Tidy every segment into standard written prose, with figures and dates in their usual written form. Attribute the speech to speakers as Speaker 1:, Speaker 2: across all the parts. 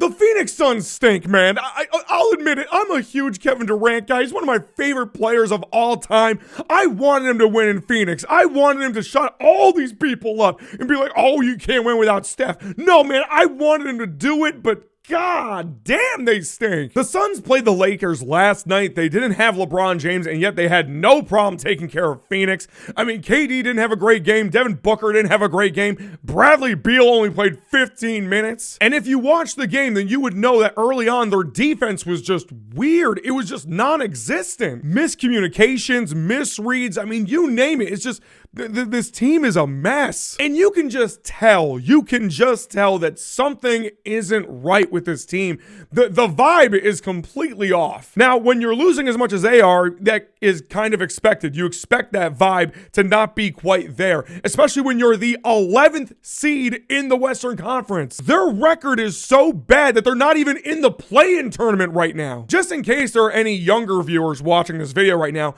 Speaker 1: The Phoenix Suns stink, man. I'll admit it. I'm a huge Kevin Durant guy. He's one of my favorite players of all time. I wanted him to win in Phoenix. I wanted him to shut all these people up and be like, oh, you can't win without Steph. No, man, I wanted him to do it, but God damn, they stink. The Suns played the Lakers last night. They didn't have LeBron James, and yet they had no problem taking care of Phoenix. I mean, KD didn't have a great game. Devin Booker didn't have a great game. Bradley Beal only played 15 minutes. And if you watch the game, then you would know that early on, their defense was just weird. It was just non-existent. Miscommunications, misreads, I mean, you name it. It's just, this team is a mess. And you can just tell that something isn't right with this team. The vibe is completely off. Now, when you're losing as much as they are, that is kind of expected. You expect that vibe to not be quite there, especially when you're the 11th seed in the Western Conference. Their record is so bad that they're not even in the play-in tournament right now. Just in case there are any younger viewers watching this video right now,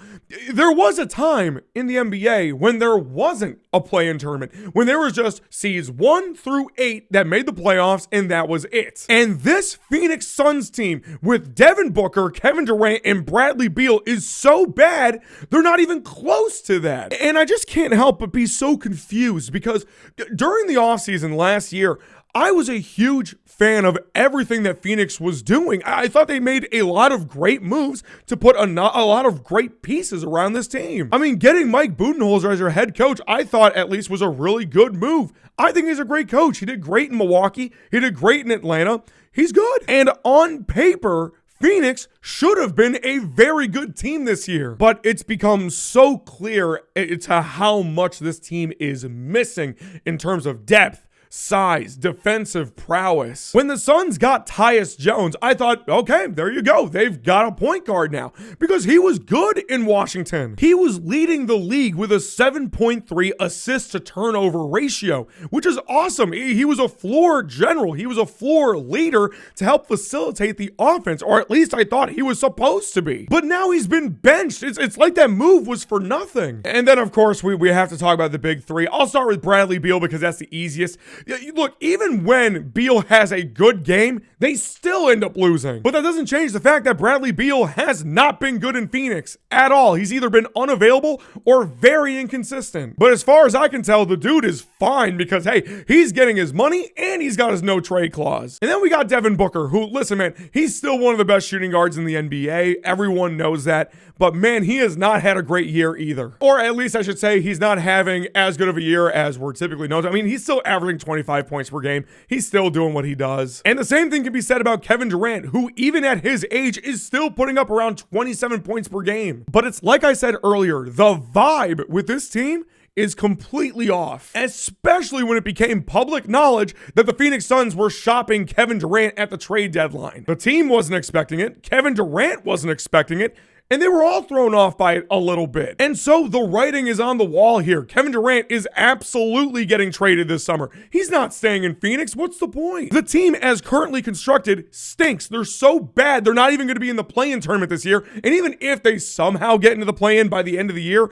Speaker 1: there was a time in the NBA when there wasn't a play-in tournament, when there was just seeds 1 through 8 that made the playoffs, and that was it. And this Phoenix Suns team with Devin Booker, Kevin Durant, and Bradley Beal is so bad, they're not even close to that. And I just can't help but be so confused because during the offseason last year, I was a huge fan of everything that Phoenix was doing. I thought they made a lot of great moves to put a lot of great pieces around this team. I mean, getting Mike Budenholzer as your head coach, I thought at least was a really good move. I think he's a great coach. He did great in Milwaukee. He did great in Atlanta. He's good. And on paper, Phoenix should have been a very good team this year, but it's become so clear to how much this team is missing in terms of depth, size, defensive prowess. When the Suns got Tyus Jones, I thought, okay, there you go. They've got a point guard now because he was good in Washington. He was leading the league with a 7.3 assist to turnover ratio, which is awesome. He was a floor general. He was a floor leader to help facilitate the offense, or at least I thought he was supposed to be. But now he's been benched. It's like that move was for nothing. And then, of course, we have to talk about the big three. I'll start with Bradley Beal because that's the easiest. Look, even when Beal has a good game, they still end up losing. But that doesn't change the fact that Bradley Beal has not been good in Phoenix at all. He's either been unavailable or very inconsistent. But as far as I can tell, the dude is fine because, hey, he's getting his money and he's got his no trade clause. And then we got Devin Booker, who, listen, man, he's still one of the best shooting guards in the NBA. Everyone knows that. But man, he has not had a great year either. Or at least I should say he's not having as good of a year as we're typically known. I mean, he's still averaging 25 points per game. He's still doing what he does. And the same thing can be said about Kevin Durant, who even at his age is still putting up around 27 points per game. But it's like I said earlier, the vibe with this team is completely off, especially when it became public knowledge that the Phoenix Suns were shopping Kevin Durant at the trade deadline. The team wasn't expecting it. Kevin Durant wasn't expecting it. And they were all thrown off by it a little bit. And so the writing is on the wall here. Kevin Durant is absolutely getting traded this summer. He's not staying in Phoenix. What's the point? The team as currently constructed stinks. They're so bad. They're not even going to be in the play-in tournament this year. And even if they somehow get into the play-in by the end of the year,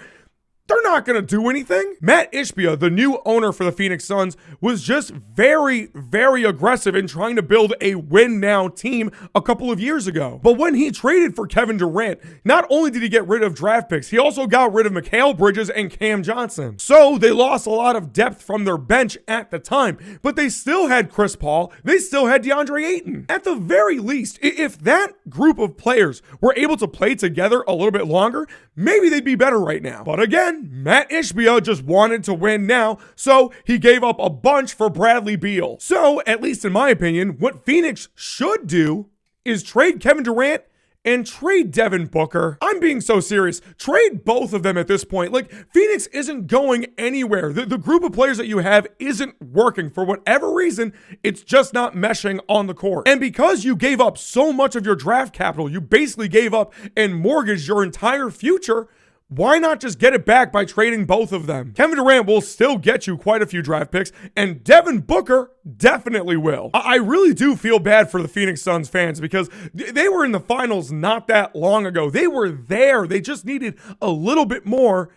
Speaker 1: they're not going to do anything. Matt Ishbia, the new owner for the Phoenix Suns, was just very, very aggressive in trying to build a win-now team a couple of years ago. But when he traded for Kevin Durant, not only did he get rid of draft picks, he also got rid of Mikal Bridges and Cam Johnson. So they lost a lot of depth from their bench at the time, but they still had Chris Paul. They still had DeAndre Ayton. At the very least, if that group of players were able to play together a little bit longer, maybe they'd be better right now. But again, Matt Ishbia just wanted to win now, so he gave up a bunch for Bradley Beal. So, at least in my opinion, what Phoenix should do is trade Kevin Durant and trade Devin Booker. I'm being so serious. Trade both of them at this point. Like, Phoenix isn't going anywhere. The group of players that you have isn't working. For whatever reason, it's just not meshing on the court. And because you gave up so much of your draft capital, you basically gave up and mortgaged your entire future, why not just get it back by trading both of them? Kevin Durant will still get you quite a few draft picks, and Devin Booker definitely will. I really do feel bad for the Phoenix Suns fans because they were in the finals not that long ago. They were there. They just needed a little bit more.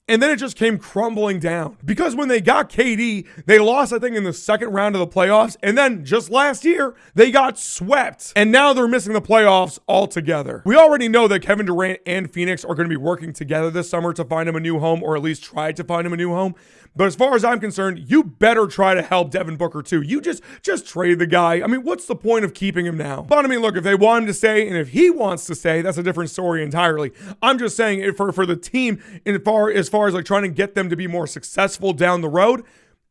Speaker 1: And then it just came crumbling down. Because when they got KD, they lost, I think, in the second round of the playoffs. And then just last year, they got swept. And now they're missing the playoffs altogether. We already know that Kevin Durant and Phoenix are going to be working together this summer to find him a new home, or at least try to find him a new home. But as far as I'm concerned, you better try to help Devin Booker too. You just trade the guy. I mean, what's the point of keeping him now? But I mean, look, if they want him to stay and if he wants to stay, that's a different story entirely. I'm just saying for the team, as far as like trying to get them to be more successful down the road,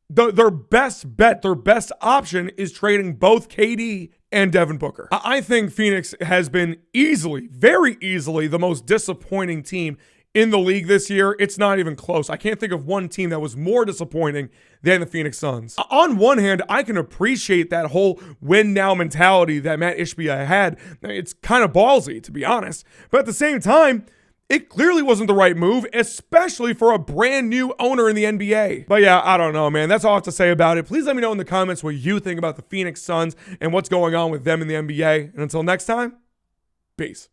Speaker 1: their best bet, their best option is trading both KD and Devin Booker. I think Phoenix has been easily, very easily, the most disappointing team in the league this year. It's not even close. I can't think of one team that was more disappointing than the Phoenix Suns. On one hand, I can appreciate that whole win now mentality that Matt Ishbia had. It's kind of ballsy, to be honest. But at the same time, it clearly wasn't the right move, especially for a brand new owner in the NBA. But yeah, I don't know, man. That's all I have to say about it. Please let me know in the comments what you think about the Phoenix Suns and what's going on with them in the NBA. And until next time, peace.